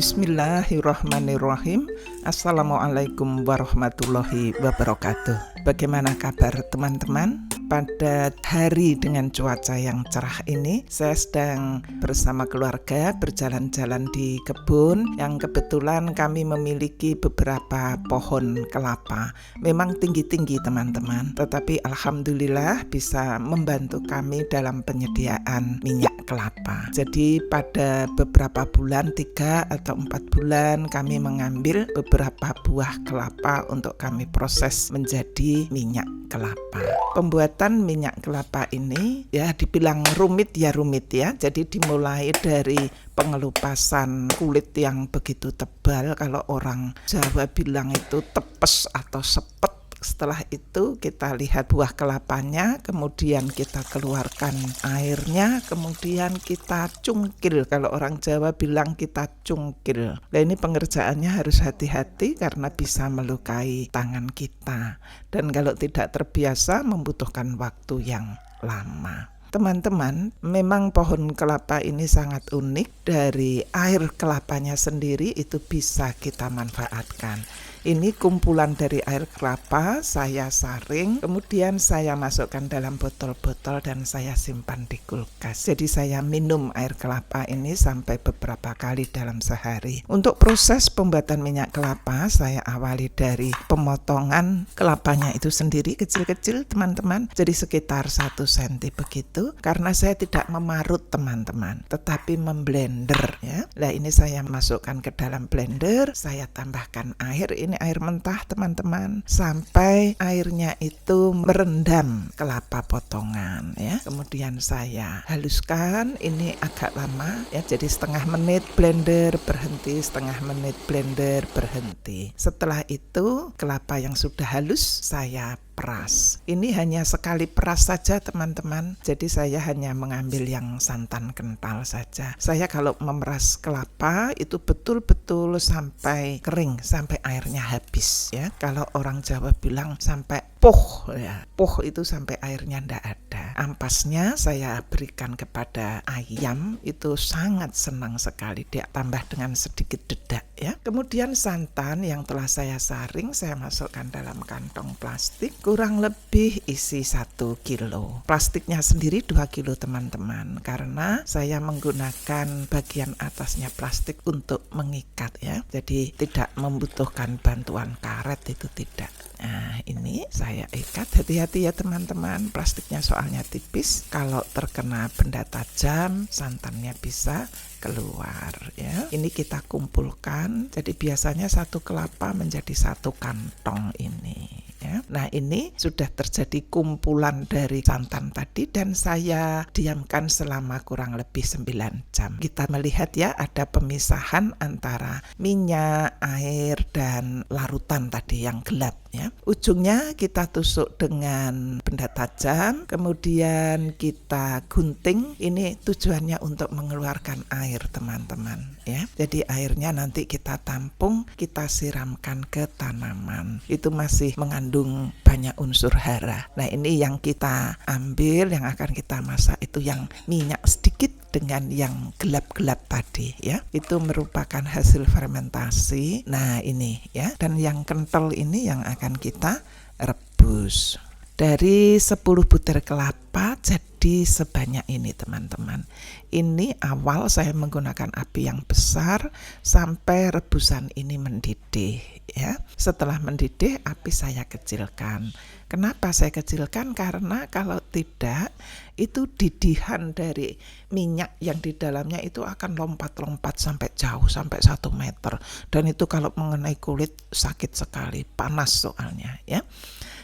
Bismillahirrahmanirrahim. Assalamualaikum warahmatullahi wabarakatuh. Bagaimana kabar teman-teman? Pada hari dengan cuaca yang cerah ini, saya sedang bersama keluarga berjalan-jalan di kebun yang kebetulan kami memiliki beberapa pohon kelapa. Memang tinggi-tinggi teman-teman, tetapi alhamdulillah bisa membantu kami dalam penyediaan minyak kelapa. Jadi pada beberapa bulan, 3 atau 4 bulan, kami mengambil beberapa buah kelapa untuk kami proses menjadi minyak kelapa. Pembuatan minyak kelapa ini ya dibilang rumit ya. Jadi dimulai dari pengelupasan kulit yang begitu tebal, kalau orang Jawa bilang itu tepes atau sepet. Setelah itu kita lihat buah kelapanya, kemudian kita keluarkan airnya, kemudian kita cungkil. Kalau orang Jawa bilang kita cungkil. Nah, ini pengerjaannya harus hati-hati karena bisa melukai tangan kita. Dan kalau tidak terbiasa membutuhkan waktu yang lama. Teman-teman, memang pohon kelapa ini sangat unik. Dari air kelapanya sendiri itu bisa kita manfaatkan. Ini kumpulan dari air kelapa, saya saring, kemudian saya masukkan dalam botol-botol dan saya simpan di kulkas. Jadi saya minum air kelapa ini sampai beberapa kali dalam sehari. Untuk proses pembuatan minyak kelapa, saya awali dari pemotongan kelapanya itu sendiri kecil-kecil teman-teman. Jadi sekitar 1 cm begitu, karena saya tidak memarut teman-teman, tetapi memblender ya. Nah, ini saya masukkan ke dalam blender, saya tambahkan air. Ini air mentah teman-teman, sampai airnya itu merendam kelapa potongan ya. Kemudian saya haluskan, ini agak lama ya, jadi setengah menit blender berhenti, setengah menit blender berhenti. Setelah itu kelapa yang sudah halus saya peras. Ini hanya sekali peras saja teman-teman. Jadi saya hanya mengambil yang santan kental saja. Saya kalau memeras kelapa itu betul-betul sampai kering, sampai airnya habis ya. Kalau orang Jawa bilang sampai poh ya. Poh itu sampai airnya ndak ada. Ampasnya saya berikan kepada ayam, itu sangat senang sekali. Dia tambah dengan sedikit dedak ya. Kemudian santan yang telah saya saring saya masukkan dalam kantong plastik, kurang lebih isi 1 kilo. Plastiknya sendiri 2 kilo teman-teman, karena saya menggunakan bagian atasnya plastik untuk mengikat ya. Jadi tidak membutuhkan bantuan karet, itu tidak. Nah, ini saya ikat. Hati-hati ya teman-teman, plastiknya soalnya tipis. Kalau terkena benda tajam, santannya bisa keluar ya. Ini kita kumpulkan. Jadi biasanya 1 kelapa menjadi 1 kantong ini ya. Nah, ini sudah terjadi kumpulan dari santan tadi dan saya diamkan selama kurang lebih 9 jam. Kita melihat ya, ada pemisahan antara minyak, air, dan larutan tadi yang gelap ya. Ujungnya kita tusuk dengan benda tajam, kemudian kita gunting. Ini tujuannya untuk mengeluarkan air teman-teman ya. Jadi airnya nanti kita tampung, kita siramkan ke tanaman. Itu masih mengandung banyak unsur hara. Nah, ini yang kita ambil, yang akan kita masak itu yang minyak sedikit dengan yang gelap-gelap tadi ya. Itu merupakan hasil fermentasi. Nah, ini ya. Dan yang kental ini yang akan kita rebus. Dari 10 butir kelapa jadi sebanyak ini teman-teman. Ini awal saya menggunakan api yang besar sampai rebusan ini mendidih ya. Setelah mendidih api saya kecilkan. Kenapa saya kecilkan? Karena kalau tidak itu didihan dari minyak yang di dalamnya itu akan lompat-lompat sampai jauh, sampai 1 meter. Dan itu kalau mengenai kulit sakit sekali, panas soalnya ya.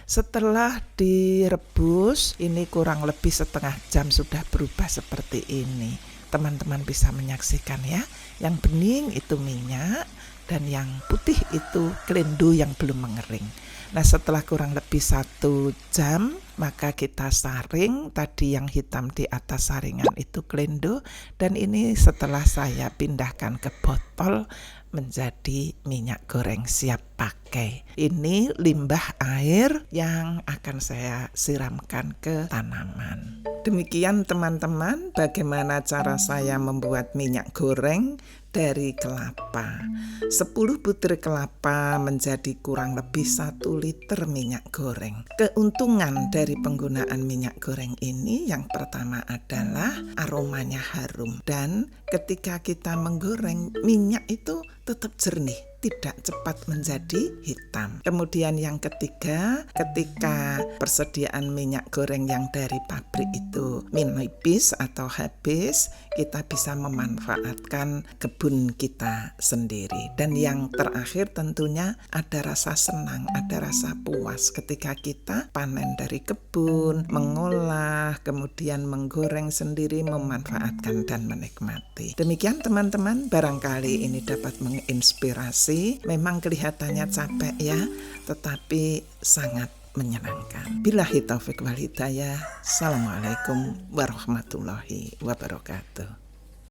Setelah direbus, ini kurang lebih setengah jam sudah berubah seperti ini. Teman-teman bisa menyaksikan ya. Yang bening itu minyak dan yang putih itu kelendo yang belum mengering. Nah, setelah kurang lebih 1 jam, maka kita saring. Tadi yang hitam di atas saringan itu kelendo, dan ini setelah saya pindahkan ke botol menjadi minyak goreng siap pakai. Ini limbah air yang akan saya siramkan ke tanaman. Demikian teman-teman, bagaimana cara saya membuat minyak goreng dari kelapa. 10 butir kelapa menjadi kurang lebih 1 liter minyak goreng. Keuntungan dari penggunaan minyak goreng ini yang pertama adalah aromanya harum, dan ketika kita menggoreng, minyak itu tetap jernih, tidak cepat menjadi hitam. Kemudian yang ketiga, ketika persediaan minyak goreng yang dari pabrik itu menipis atau habis, kita bisa memanfaatkan kebun kita sendiri. Dan yang terakhir tentunya ada rasa senang, ada rasa puas ketika kita panen dari kebun, mengolah, kemudian menggoreng sendiri, memanfaatkan dan menikmati. Demikian teman-teman, barangkali ini dapat menginspirasi. Memang kelihatannya capek ya, tetapi sangat menyenangkan. Billahi taufik wal hidayah. Assalamualaikum warahmatullahi wabarakatuh.